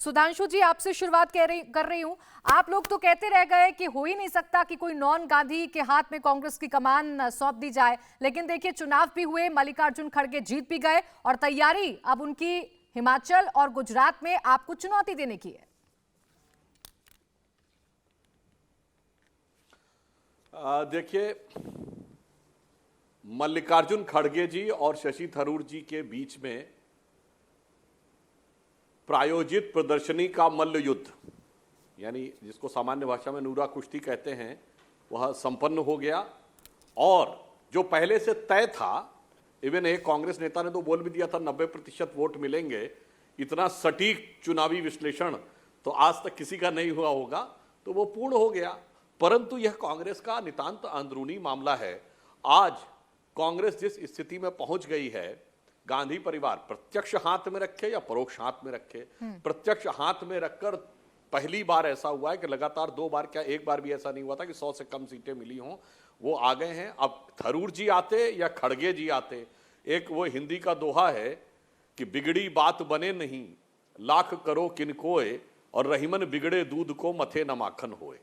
सुधांशु जी, आपसे शुरुआत कर रही हूं। आप लोग तो कहते रह गए कि हो ही नहीं सकता कि कोई नॉन गांधी के हाथ में कांग्रेस की कमान सौंप दी जाए, लेकिन देखिए चुनाव भी हुए, मल्लिकार्जुन खड़गे जीत भी गए और तैयारी अब उनकी हिमाचल और गुजरात में आपको चुनौती देने की है। देखिए, मल्लिकार्जुन खड़गे जी और शशि थरूर जी के बीच में प्रायोजित प्रदर्शनी का मल्ल युद्ध, यानी जिसको सामान्य भाषा में नूरा कुश्ती कहते हैं, वह संपन्न हो गया। और जो पहले से तय था, इवन एक कांग्रेस नेता ने तो बोल भी दिया था 90% वोट मिलेंगे, इतना सटीक चुनावी विश्लेषण तो आज तक किसी का नहीं हुआ होगा, तो वो पूर्ण हो गया। परंतु यह कांग्रेस का नितांत अंदरूनी मामला है। आज कांग्रेस जिस स्थिति में पहुंच गई है, गांधी परिवार प्रत्यक्ष हाथ में रखे या परोक्ष हाथ में रखे, प्रत्यक्ष हाथ में रखकर पहली बार ऐसा हुआ है कि लगातार 2 बार, क्या एक बार भी ऐसा नहीं हुआ था कि 100 से कम सीटें मिली हों, वो आ गए हैं। अब थरूर जी आते या खड़गे जी आते, एक वो हिंदी का दोहा है कि बिगड़ी बात बने नहीं, लाख करो किनकोए, और रहीमन बिगड़े दूध को मथे न माखन होए।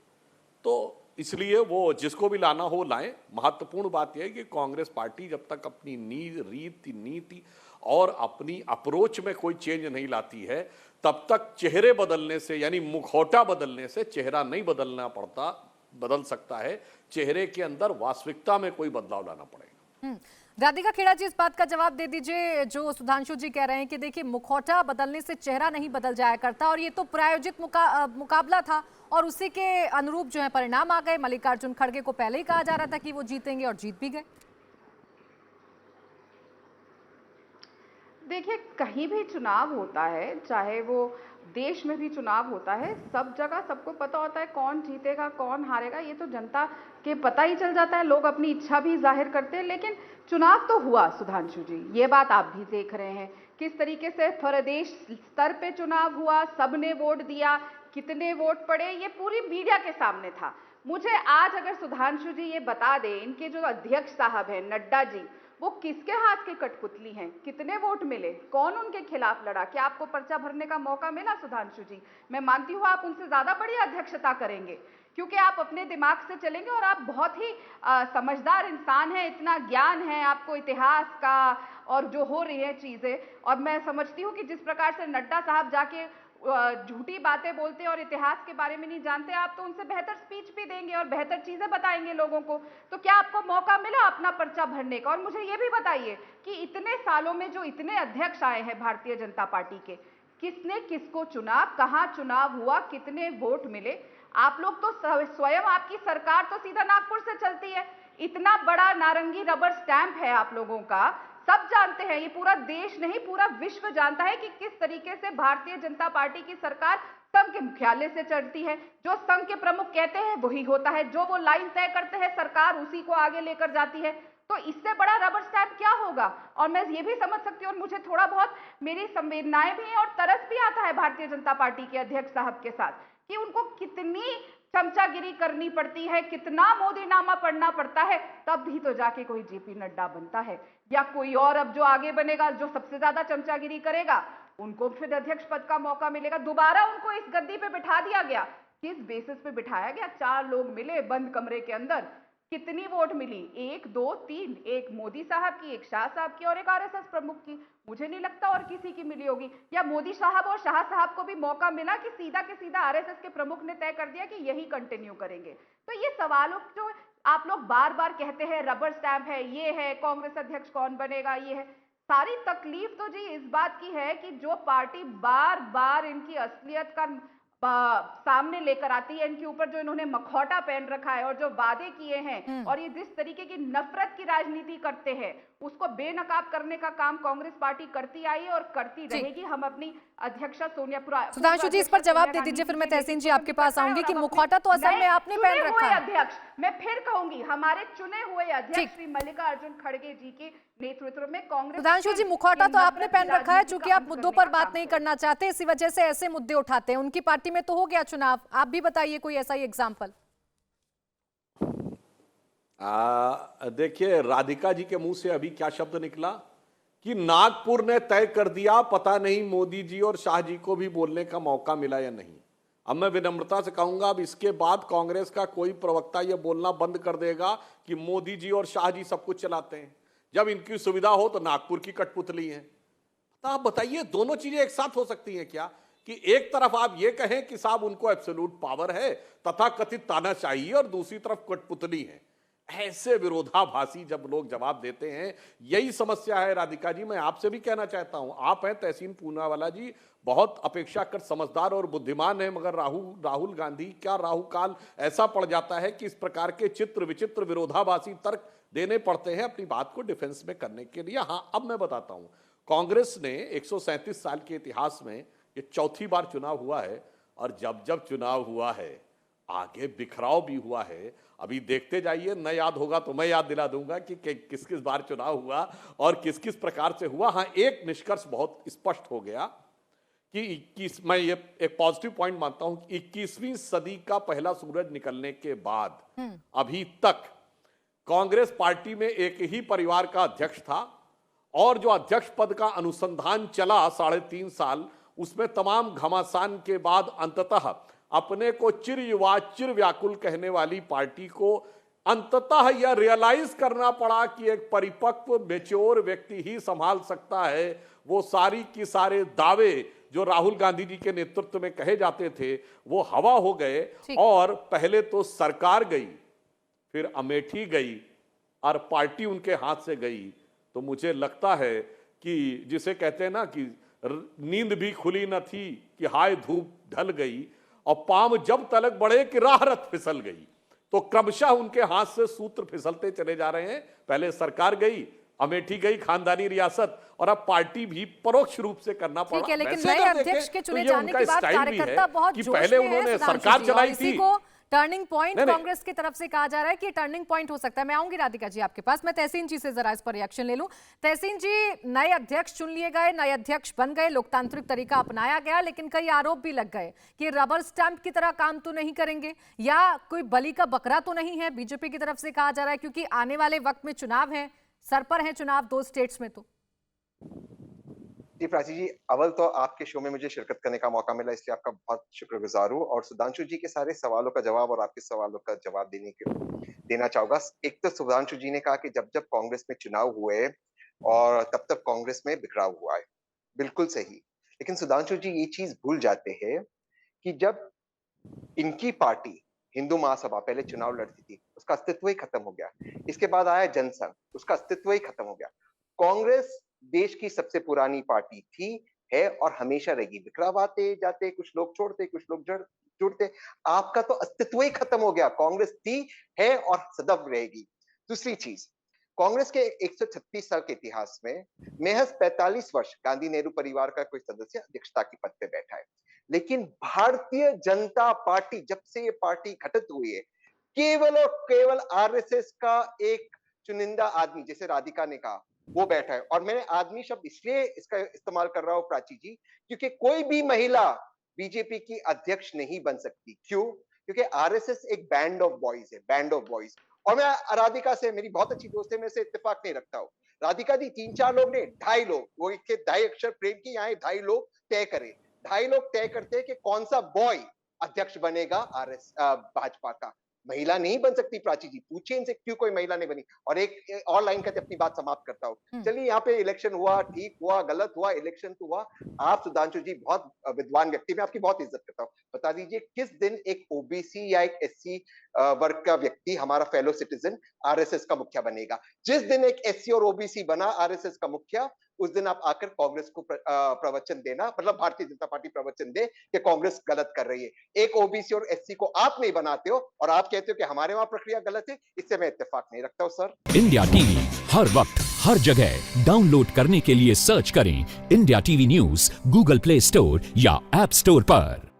तो इसलिए वो जिसको भी लाना हो लाएं। महत्वपूर्ण बात यह है कि कांग्रेस पार्टी जब तक अपनी नीति और अपनी अप्रोच में कोई चेंज नहीं लाती है, तब तक चेहरे बदलने से, यानी मुखौटा बदलने से चेहरा नहीं बदल सकता है। चेहरे के अंदर वास्तविकता में कोई बदलाव लाना पड़ेगा। राधिका खेड़ा जी, इस बात का जवाब दे दीजिए जो सुधांशु जी कह रहे हैं कि देखिए मुखौटा बदलने से चेहरा नहीं बदल जाया करता, और ये तो प्रायोजित मुकाबला था और उसी के अनुरूप जो है परिणाम आ गए। मल्लिकार्जुन खड़गे को पहले ही कहा जा रहा था कि वो जीतेंगे और जीत भी गए। देखिए, कहीं भी चुनाव होता है, चाहे वो देश में भी चुनाव होता है, सब जगह सबको पता होता है कौन जीतेगा कौन हारेगा, ये तो जनता के पता ही चल जाता है। लोग अपनी इच्छा भी जाहिर करते हैं। लेकिन चुनाव तो हुआ सुधांशु जी, ये बात आप भी देख रहे हैं किस तरीके से प्रदेश स्तर पे चुनाव हुआ, सबने वोट दिया, कितने वोट पड़े, ये पूरी मीडिया के सामने था। मुझे आज अगर सुधांशु जी ये बता दें, इनके जो अध्यक्ष साहब हैं नड्डा जी, वो किसके हाथ के कठपुतली हैं, कितने वोट मिले, कौन उनके खिलाफ लड़ा, क्या आपको पर्चा भरने का मौका मिला सुधांशु जी? मैं मानती हूँ आप उनसे ज्यादा बड़ी अध्यक्षता करेंगे, क्योंकि आप अपने दिमाग से चलेंगे और आप बहुत ही समझदार इंसान हैं, इतना ज्ञान है आपको इतिहास का और जो हो रही है चीजें। और मैं समझती हूँ कि जिस प्रकार से नड्डा साहब जाके झूठी बातें बोलते हैं और इतिहास के बारे में नहीं जानते, आप तो उनसे बेहतर स्पीच भी देंगे और बेहतर चीजें बताएंगे लोगों को। तो क्या आपको मौका मिला अपना पर्चा भरने का? और मुझे ये भी बताइए कि इतने सालों में जो इतने अध्यक्ष आए हैं भारतीय जनता पार्टी के, किसने किसको चुना, कहां चुनाव हुआ, कितने वोट मिले? आप लोग तो स्वयं, आपकी सरकार तो सीधा नागपुर से चलती है, इतना बड़ा नारंगी रबर स्टैंप है आप लोगों का। सब जानते हैं, ये पूरा देश नहीं पूरा विश्व जानता है कि किस तरीके से भारतीय जनता पार्टी की सरकार संघ के मुख्यालय से चलती है। जो संघ के प्रमुख कहते हैं वही होता है, जो वो लाइन तय करते हैं सरकार उसी को आगे लेकर जाती है। तो इससे बड़ा रबर स्टैंप क्या होगा? और मैं ये भी समझ सकती हूँ, और मुझे थोड़ा बहुत मेरी संवेदनाएं भी हैं और तरस भी आता है भारतीय जनता पार्टी के अध्यक्ष साहब के साथ, कि उनको कितनी चमचागिरी करनी पड़ती है, कितना मोदीनामा पढ़ना पड़ता है, तब भी तो जाके कोई जेपी नड्डा बनता है, या कोई और अब जो आगे बनेगा, जो सबसे ज्यादा चमचागिरी करेगा, उनको फिर अध्यक्ष पद का मौका मिलेगा। दोबारा उनको इस गद्दी पे बिठा दिया गया। किस बेसिस पे बिठाया गया? 4 लोग मिले बंद कमरे के अंदर, कितनी वोट मिली? 1 2 3, एक मोदी साहब की, एक शाह साहब की और एक आरएसएस प्रमुख की। मुझे नहीं लगता और किसी की मिली होगी। या मोदी साहब और शाह साहब को भी मौका मिला कि सीधा के सीधा आरएसएस के प्रमुख ने तय कर दिया कि यही कंटिन्यू करेंगे? तो ये सवालों जो आप लोग बार बार कहते हैं रबर स्टैंप है, ये है, कांग्रेस अध्यक्ष कौन बनेगा, ये है, सारी तकलीफ तो जी इस बात की है कि जो पार्टी बार बार इनकी असलियत का सामने लेकर आती है, इनके ऊपर जो इन्होंने मखौटा पहन रखा है और जो वादे किए हैं, और ये जिस तरीके की नफरत की राजनीति करते हैं, उसको बेनकाब करने का काम कांग्रेस पार्टी करती आई है और करती रहेगी। हम अपनी अध्यक्षा सोनिया सुधांशु जी, इस पर जवाब दे दीजिए, फिर मैं तहसीन जी आपके पास आऊंगी कि मुखौटा तो असल में आपने पहन रखा है। अध्यक्ष, मैं फिर कहूंगी, हमारे चुने हुए अध्यक्ष श्री मल्लिकार्जुन खड़गे जी के नेतृत्व में कांग्रेस। सुधांशु जी, मुखौटा तो आपने पहन रखा है, चूंकि आप मुद्दों पर बात नहीं करना चाहते, इसी वजह से ऐसे मुद्दे उठाते हैं। उनकी पार्टी में तो हो गया चुनाव, आप भी बताइए कोई ऐसा ही एग्जाम्पल। देखिए, राधिका जी के मुंह से अभी क्या शब्द निकला कि नागपुर ने तय कर दिया, पता नहीं मोदी जी और शाह जी को भी बोलने का मौका मिला या नहीं। अब मैं विनम्रता से कहूंगा, अब इसके बाद कांग्रेस का कोई प्रवक्ता यह बोलना बंद कर देगा कि मोदी जी और शाह जी सब कुछ चलाते हैं। जब इनकी सुविधा हो तो नागपुर की कठपुतली है। तो आप बताइए, दोनों चीजें एक साथ हो सकती हैं क्या? कि एक तरफ आप ये कहें कि साहब उनको एब्सोल्यूट पावर है, तथा कथित तानाशाही, और दूसरी तरफ कठपुतली है। ऐसे विरोधाभासी जब लोग जवाब देते हैं, यही समस्या है। राधिका जी, मैं आपसे भी कहना चाहता हूं, आप हैं तहसीन पूनावाला जी, बहुत अपेक्षाकृत समझदार और बुद्धिमान है, मगर राहुल गांधी क्या राहुकाल ऐसा पड़ जाता है कि इस प्रकार के चित्र विचित्र विरोधाभासी तर्क देने पड़ते हैं अपनी बात को डिफेंस में करने के लिए। हाँ, अब मैं बताता हूं, कांग्रेस ने 137 साल के इतिहास में ये चौथी बार चुनाव हुआ है, और जब जब चुनाव हुआ है आगे बिखराव भी हुआ है। अभी देखते जाइए, न याद होगा तो मैं याद दिला दूंगा कि किस किस बार चुनाव हुआ और किस किस प्रकार से हुआ। हाँ, एक निष्कर्ष बहुत स्पष्ट हो गया कि मैं ये एक पॉजिटिव पॉइंट मानता हूं कि 21वीं सदी का पहला सूरज निकलने के बाद अभी तक कांग्रेस पार्टी में एक ही परिवार का अध्यक्ष था, और जो अध्यक्ष पद का अनुसंधान चला 3.5 साल, उसमें तमाम घमासान के बाद अंततः अपने को चिर युवा चिर व्याकुल कहने वाली पार्टी को अंततः यह रियलाइज करना पड़ा कि एक परिपक्व मेच्योर व्यक्ति ही संभाल सकता है। वो सारी की सारे दावे जो राहुल गांधी जी के नेतृत्व में कहे जाते थे वो हवा हो गए, और पहले तो सरकार गई, फिर अमेठी गई, और पार्टी उनके हाथ से गई। तो मुझे लगता है कि जिसे कहते हैं ना कि नींद भी खुली न थी कि हाय धूप ढल गई, और पांव जब तलक बढ़े कि राह रत फिसल गई। तो क्रमशः उनके हाथ से सूत्र फिसलते चले जा रहे हैं। पहले सरकार गई, अमेठी गई, खानदानी रियासत, और अब पार्टी भी परोक्ष रूप से करना पड़ा। ठीक है, लेकिन वैसे नए अगर अध्यक्ष देखें के तो चुने ये जाने उनका के बाद स्टाइल भी है कार्यकर्ता बहुत कि जोश पहले में उन्होंने हैं, सरकार सुधांशु जी, और चलाई इसी थी। को टर्निंग पॉइंट नहीं, नहीं। कांग्रेस की तरफ से कहा जा रहा है कि टर्निंग पॉइंट हो सकता है। मैं आऊंगी राधिका जी आपके पास, मैं तहसीन जी से जरा इस पर रिएक्शन ले लूं। तहसीन जी, नए अध्यक्ष चुन लिए गए, नए अध्यक्ष बन गए, लोकतांत्रिक तरीका अपनाया गया, लेकिन कई आरोप भी लग गए कि रबर स्टैंप की तरह काम तो नहीं करेंगे, या कोई बलि का बकरा तो नहीं है, बीजेपी की तरफ से कहा जा रहा है, क्योंकि आने वाले वक्त में चुनाव है, सर पर है चुनाव 2 स्टेट्स में। तो जी प्राची जी, अव्वल तो आपके शो में मुझे शिरकत करने का मौका मिला, इसलिए आपका बहुत शुक्रगुजार हूँ, और सुधांशु जी के सारे सवालों का जवाब और आपके सवालों का जवाब देना चाहूंगा। एक तो सुधांशु जी ने कहा कि जब जब कांग्रेस में चुनाव हुए और तब तब कांग्रेस में बिखराव हुआ है, बिल्कुल सही। लेकिन सुधांशु जी ये चीज भूल जाते हैं कि जब इनकी पार्टी हिंदू महासभा पहले चुनाव लड़ती थी, उसका अस्तित्व ही खत्म हो गया। इसके बाद आया जनसंघ, उसका अस्तित्व ही खत्म हो गया। कांग्रेस देश की सबसे पुरानी पार्टी थी, है, और हमेशा रहेगी। बिखराव आते जाते, कुछ लोग छोड़ते, कुछ लोग जुड़ते। आपका तो अस्तित्व ही खत्म हो गया। कांग्रेस थी, है, और सदैव रहेगी। दूसरी चीज, कांग्रेस के 136 साल के इतिहास में महज 45 वर्ष गांधी नेहरू परिवार का कोई सदस्य अध्यक्षता के पद पे बैठा है। लेकिन भारतीय जनता पार्टी, जब से ये पार्टी गठित हुई है, केवल और केवल आरएसएस का एक चुनिंदा आदमी, जैसे राधिका ने कहा, वो बैठा है। और मैंने आदमी शब्द इसलिए इसका इस्तेमाल कर रहा हूं प्राची जी, क्योंकि कोई भी महिला बीजेपी की अध्यक्ष नहीं बन सकती। क्यों? क्योंकि आरएसएस एक बैंड ऑफ बॉयज है, बैंड ऑफ बॉयज। और मैं राधिका से, मेरी बहुत अच्छी दोस्त है, मैं से इत्तेफाक नहीं रखता हूँ। राधिका जी 3-4 लोग नहीं, 2.5 लोग, वो एक 2.5 अक्षर प्रेम की, यहाँ 2.5 लोग तय करें। 2.5 लोग तय करते हैं कि कौन सा बॉय अध्यक्ष बनेगा भाजपा का। महिला नहीं बन सकती प्राची जी, पूछिए इनसे क्यों कोई महिला नहीं बनी। और एक और लाइन कहते अपनी बात समाप्त करता हूँ। चलिए, यहाँ पे इलेक्शन हुआ, ठीक हुआ, गलत हुआ, इलेक्शन तो हुआ। आप सुधांशु जी बहुत विद्वान व्यक्ति, मैं आपकी बहुत इज्जत करता हूँ। बता दीजिए किस दिन एक ओबीसी या एक एससी वर्ग का व्यक्ति, हमारा फेलो सिटीजन, आरएसएस का मुखिया बनेगा? जिस दिन एक एससी और ओबीसी बना आरएसएस का मुखिया, उस दिन आप आकर कांग्रेस को प्रवचन देना, मतलब भारतीय जनता पार्टी प्रवचन दे कि कांग्रेस गलत कर रही है। एक ओबीसी और एससी को आप नहीं बनाते हो और आप कहते हो कि हमारे वहां प्रक्रिया गलत है। इससे मैं इत्तेफाक नहीं रखता हूं सर। इंडिया टीवी हर वक्त हर जगह डाउनलोड करने के लिए सर्च करें India TV news Google play store या ऐप स्टोर पर।